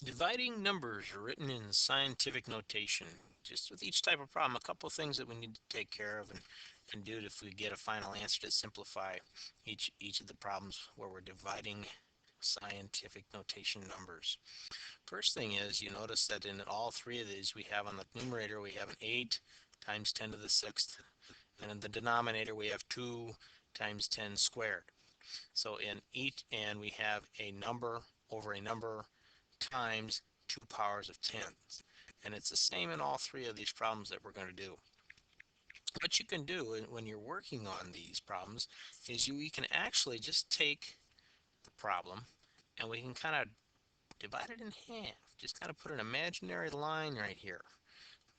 Dividing numbers are written in scientific notation. Just with each type of problem, a couple of things that we need to take care of and do if we get a final answer to simplify each of the problems where we're dividing scientific notation numbers. First thing is you notice that in all three of these we have on the numerator we have an 8 times 10 to the sixth, and in the denominator we have 2 times 10 squared. So in each, and we have a number over a number times 2 powers of 10. And it's the same in all three of these problems that we're going to do. What you can do when you're working on these problems is we can actually just take the problem and we can kind of divide it in half. Just kind of put an imaginary line right here.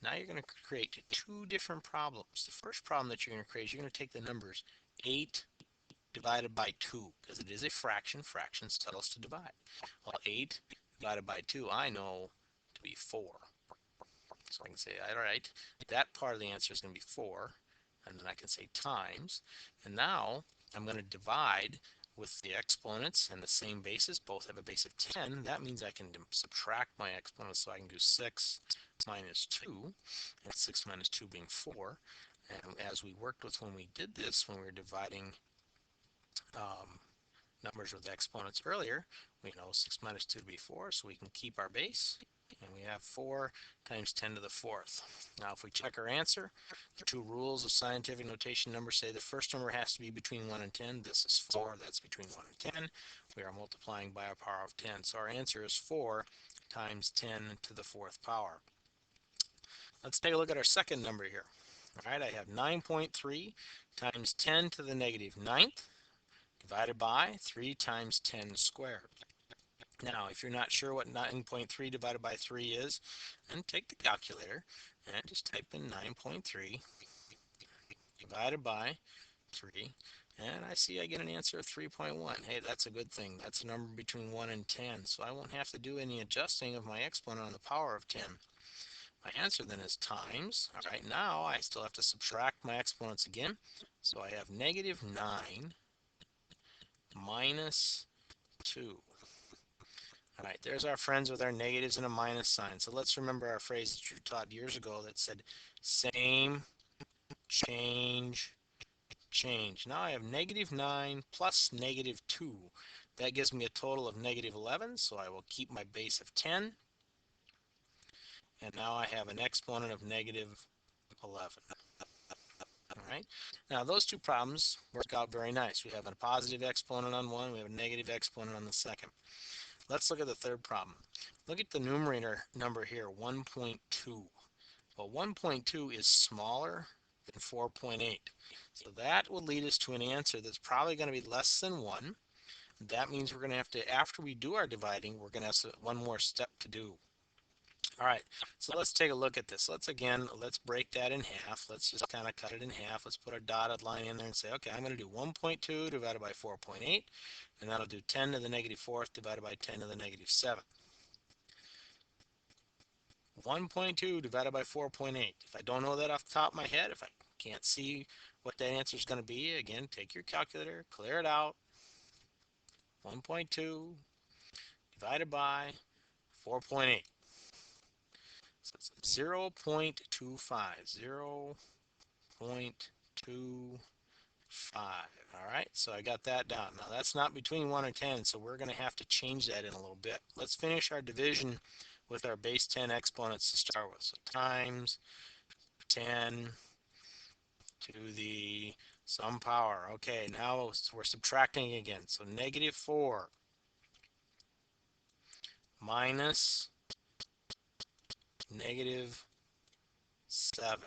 Now you're going to create two different problems. The first problem that you're going to create is you're going to take the numbers 8 divided by 2, because it is a fraction. Fractions tell us to divide. Well, 8 divided by 2, I know to be 4. So I can say, all right, that part of the answer is going to be 4. And then I can say times. And now I'm going to divide with the exponents and the same basis. Both have a base of 10. That means I can subtract my exponents, so I can do 6 minus 2, and 6 minus 2 being 4. And as we worked with when we did this, when we were dividing um, numbers with exponents earlier, we know 6 minus 2 to be 4, so we can keep our base. And we have 4 times 10 to the fourth. Now, if we check our answer, the two rules of scientific notation numbers say the first number has to be between 1 and 10. This is 4. That's between 1 and 10. We are multiplying by a power of 10. So our answer is 4 times 10 to the fourth power. Let's take a look at our second number here. All right, I have 9.3 times 10 to the negative ninth divided by 3 times 10 squared. Now, if you're not sure what 9.3 divided by 3 is, then take the calculator and just type in 9.3 divided by 3, and I see I get an answer of 3.1. Hey, that's a good thing. That's a number between 1 and 10, so I won't have to do any adjusting of my exponent on the power of 10. My answer then is times. All right, now I still have to subtract my exponents again, so I have negative 9 minus 2. All right, there's our friends with our negatives and a minus sign. So let's remember our phrase that you taught years ago that said same, change, change. Now I have negative 9 plus negative 2. That gives me a total of negative 11, so I will keep my base of 10. And now I have an exponent of negative 11. All right. Now those two problems work out very nice. We have a positive exponent on one, we have a negative exponent on the second. Let's look at the third problem. Look at the numerator number here, 1.2. Well, 1.2 is smaller than 4.8. So that will lead us to an answer that's probably going to be less than 1. That means we're going to have to, after we do our dividing, we're going to have one more step to do. All right, so let's take a look at this. Let's break that in half. Let's just kind of cut it in half. Let's put our dotted line in there and say, okay, I'm going to do 1.2 divided by 4.8, and that'll do 10 to the negative fourth divided by 10 to the negative seventh. 1.2 divided by 4.8. If I don't know that off the top of my head, if I can't see what that answer is going to be, again, take your calculator, clear it out. 1.2 divided by 4.8. So it's 0.25. 0.25. All right, so I got that down. Now that's not between 1 and 10, so we're going to have to change that in a little bit. Let's finish our division with our base 10 exponents to start with. So times 10 to the some power. Okay, now we're subtracting again. So negative 4 minus negative 7.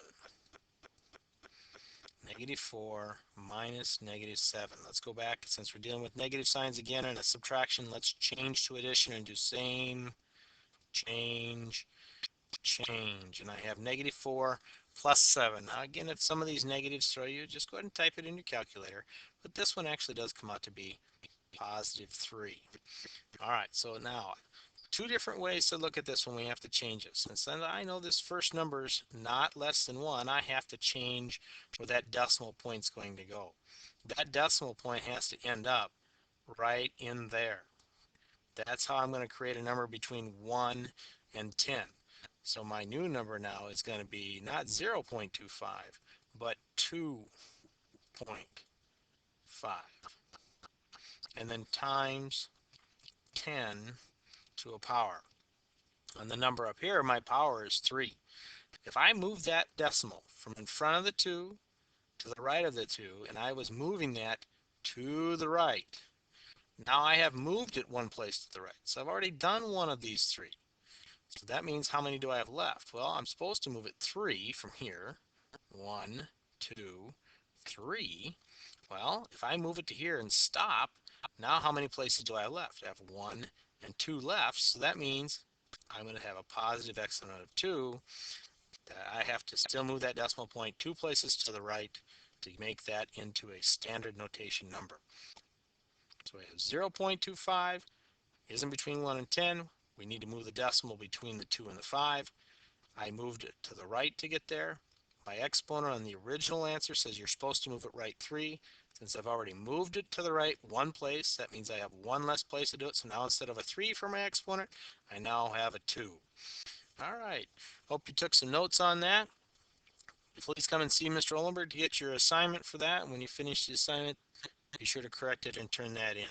Negative 4 minus negative 7. Let's go back. Since we're dealing with negative signs again and a subtraction, let's change to addition and do same, change, change. And I have negative 4 plus 7. Now again, if some of these negatives throw you, just go ahead and type it in your calculator. But this one actually does come out to be positive 3. All right, so now two different ways to look at this when we have to change it. Since then I know this first number is not less than 1, I have to change where that decimal point's going to go. That decimal point has to end up right in there. That's how I'm going to create a number between 1 and 10. So my new number now is going to be not 0.25, but 2.5. And then times 10 to a power. On the number up here, my power is 3. If I move that decimal from in front of the 2 to the right of the 2, and I was moving that to the right, now I have moved it one place to the right. So I've already done one of these 3. So that means how many do I have left? Well, I'm supposed to move it 3 from here. 1, 2, 3. Well, if I move it to here and stop, now how many places do I have left? I have 1 and 2 left. So that means I'm going to have a positive exponent of 2. I have to still move that decimal point 2 places to the right to make that into a standard notation number. So we have 0.25 isn't between 1 and 10. We need to move the decimal between the 2 and the 5. I moved it to the right to get there. My exponent on the original answer says you're supposed to move it right 3. Since I've already moved it to the right one place, that means I have one less place to do it. So now instead of a 3 for my exponent, I now have a 2. All right. Hope you took some notes on that. Please come and see Mr. Ollenberg to get your assignment for that. And when you finish the assignment, be sure to correct it and turn that in.